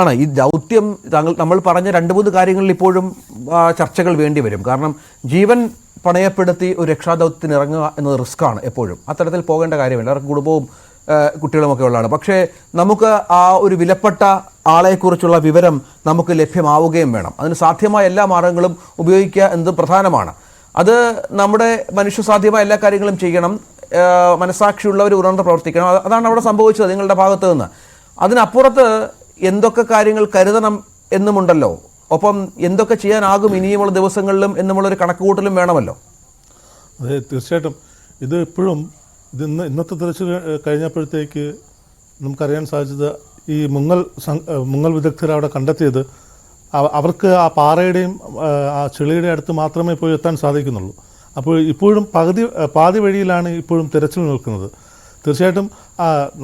ആണ് ഈ ദൗത്യം നമ്മൾ പറഞ്ഞ 2-3 കാര്യങ്ങളിൽ ഇപ്പോഴും ചർച്ചകൾ വേണ്ടി വരും. കാരണം ജീവൻ പണയപ്പെടുത്തി ഒരു രക്ഷാദൗത്യത്തിന് ഇറങ്ങുക എന്നത് റിസ്ക്കാണ് എപ്പോഴും. അത്തരത്തിൽ പോകേണ്ട കാര്യമില്ല. അവർക്ക് കുടുംബവും കുട്ടികളുമൊക്കെ ഉള്ളതാണ്. പക്ഷേ നമുക്ക് ആ ഒരു വിലപ്പെട്ട ആളെക്കുറിച്ചുള്ള വിവരം നമുക്ക് ലഭ്യമാവുകയും വേണം. അതിന് സാധ്യമായ എല്ലാ മാർഗങ്ങളും ഉപയോഗിക്കുക എന്നത് പ്രധാനമാണ്. അത് നമ്മുടെ മനുഷ്യസാധ്യമായ എല്ലാ കാര്യങ്ങളും ചെയ്യണം. മനസാക്ഷിയുള്ളവർ ഉണർന്ന് പ്രവർത്തിക്കണം. അതാണ് അവിടെ സംഭവിച്ചത് നിങ്ങളുടെ ഭാഗത്ത് നിന്ന്. അതിനപ്പുറത്ത് എന്തൊക്കെ കാര്യങ്ങൾ കരുതണം എന്നുമുണ്ടല്ലോ. ഒപ്പം എന്തൊക്കെ ചെയ്യാനാകും ഇനിയുമുള്ള ദിവസങ്ങളിലും എന്നുമുള്ളൊരു കണക്കുകൂട്ടലും വേണമല്ലോ. അതെ, തീർച്ചയായിട്ടും. ഇത് ഇപ്പോഴും ഇന്നത്തെ തിരച്ചിൽ കഴിഞ്ഞപ്പോഴത്തേക്ക് നമുക്കറിയാൻ സാധിച്ചത് ഈ മുങ്ങൽ വിദഗ്ധർ അവിടെ കണ്ടെത്തിയത് അവർക്ക് ആ പാറയുടെയും ആ ചെളിയുടെ അടുത്ത് മാത്രമേ പോയി എത്താൻ സാധിക്കുന്നുള്ളൂ. അപ്പോൾ ഇപ്പോഴും പാതി വഴിയിലാണ് ഇപ്പോഴും തിരച്ചിൽ നിൽക്കുന്നത്. തീർച്ചയായിട്ടും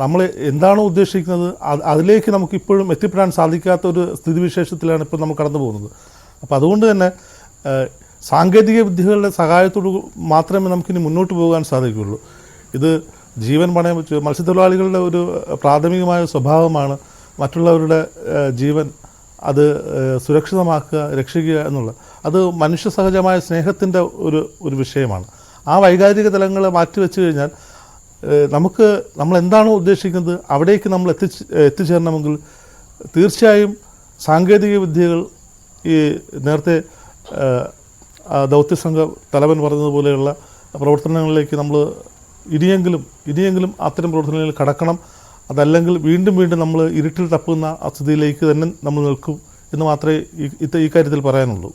നമ്മൾ എന്താണോ ഉദ്ദേശിക്കുന്നത് അതിലേക്ക് നമുക്കിപ്പോഴും എത്തിപ്പെടാൻ സാധിക്കാത്ത ഒരു സ്ഥിതിവിശേഷത്തിലാണ് ഇപ്പോൾ നമ്മൾ കടന്നു പോകുന്നത്. അപ്പോൾ അതുകൊണ്ട് തന്നെ സാങ്കേതിക വിദ്യകളുടെ സഹായത്തോട് മാത്രമേ നമുക്കിനി മുന്നോട്ട് പോകാൻ സാധിക്കുകയുള്ളൂ. ഇത് ജീവൻ പണയം വെച്ച് മത്സ്യത്തൊഴിലാളികളുടെ ഒരു പ്രാഥമികമായ സ്വഭാവമാണ് മറ്റുള്ളവരുടെ ജീവൻ അത് സുരക്ഷിതമാക്കുക, രക്ഷിക്കുക എന്നുള്ളത്. അത് മനുഷ്യ സഹജമായ സ്നേഹത്തിൻ്റെ ഒരു വിഷയമാണ്. ആ വൈകാരിക തലങ്ങളെ മാറ്റിവെച്ച് കഴിഞ്ഞാൽ നമ്മൾ എന്താണോ ഉദ്ദേശിക്കുന്നത് അവിടേക്ക് നമ്മൾ എത്തിച്ചേരണമെങ്കിൽ തീർച്ചയായും സാങ്കേതിക വിദ്യകൾ ഈ നേരത്തെ ദൗത്യസംഘ തലവൻ പറഞ്ഞതുപോലെയുള്ള പ്രവർത്തനങ്ങളിലേക്ക് നമ്മൾ ഇനിയെങ്കിലും അത്തരം പ്രവർത്തനങ്ങളിൽ കടക്കണം. അതല്ലെങ്കിൽ വീണ്ടും നമ്മൾ ഇരുട്ടിൽ തപ്പുന്ന ആ സ്ഥിതിയിലേക്ക് തന്നെ നമ്മൾ നിൽക്കും എന്ന് മാത്രമേ ഈ കാര്യത്തിൽ പറയാനുള്ളൂ.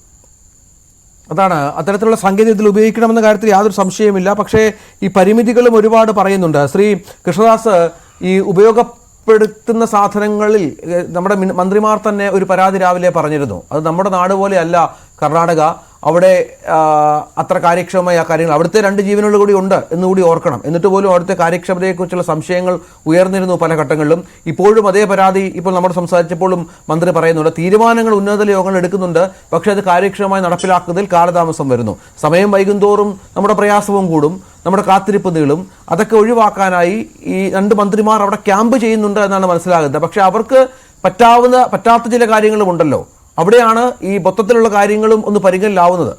അതാണ്, അത്തരത്തിലുള്ള സാങ്കേതികത്തിൽ ഉപയോഗിക്കണമെന്ന കാര്യത്തിൽ യാതൊരു സംശയമില്ല. പക്ഷേ ഈ പരിമിതികളും ഒരുപാട് പറയുന്നുണ്ട്. ശ്രീ കൃഷ്ണദാസ്, ഈ ഉപയോഗപ്പെടുത്തുന്ന സാധനങ്ങളിൽ നമ്മുടെ മന്ത്രിമാർ തന്നെ ഒരു പരാതി രാവിലെ പറഞ്ഞിരുന്നു. അത് നമ്മുടെ നാട് പോലെയല്ല കർണാടക. അവിടെ അത്ര കാര്യക്ഷമമായ കാര്യങ്ങൾ അവിടുത്തെ 2 ജീവനുകൾ കൂടി ഉണ്ട് എന്നുകൂടി ഓർക്കണം. എന്നിട്ട് പോലും അവിടുത്തെ കാര്യക്ഷമതയെക്കുറിച്ചുള്ള സംശയങ്ങൾ ഉയർന്നിരുന്നു പല ഘട്ടങ്ങളിലും. ഇപ്പോഴും അതേ പരാതി ഇപ്പോൾ നമ്മൾ സംസാരിച്ചപ്പോഴും മന്ത്രി പറയുന്നുണ്ട്. തീരുമാനങ്ങൾ ഉന്നതതല യോഗങ്ങൾ എടുക്കുന്നുണ്ട്, പക്ഷേ അത് കാര്യക്ഷമമായി നടപ്പിലാക്കുന്നതിൽ കാലതാമസം വരുന്നു. സമയം വൈകുന്തോറും നമ്മുടെ പ്രയാസവും കൂടും, നമ്മുടെ കാത്തിരിപ്പ് നീളും. അതൊക്കെ ഒഴിവാക്കാനായി ഈ 2 മന്ത്രിമാർ അവിടെ ക്യാമ്പ് ചെയ്യുന്നുണ്ട് എന്നാണ് മനസ്സിലാകുന്നത്. പക്ഷേ അവർക്ക് പറ്റാത്ത ചില കാര്യങ്ങളും ഉണ്ടല്ലോ. അവിടെയാണ് ഈ മൊത്തത്തിലുള്ള കാര്യങ്ങളും ഒന്ന് പരിഗണനയിലാവുന്നത്.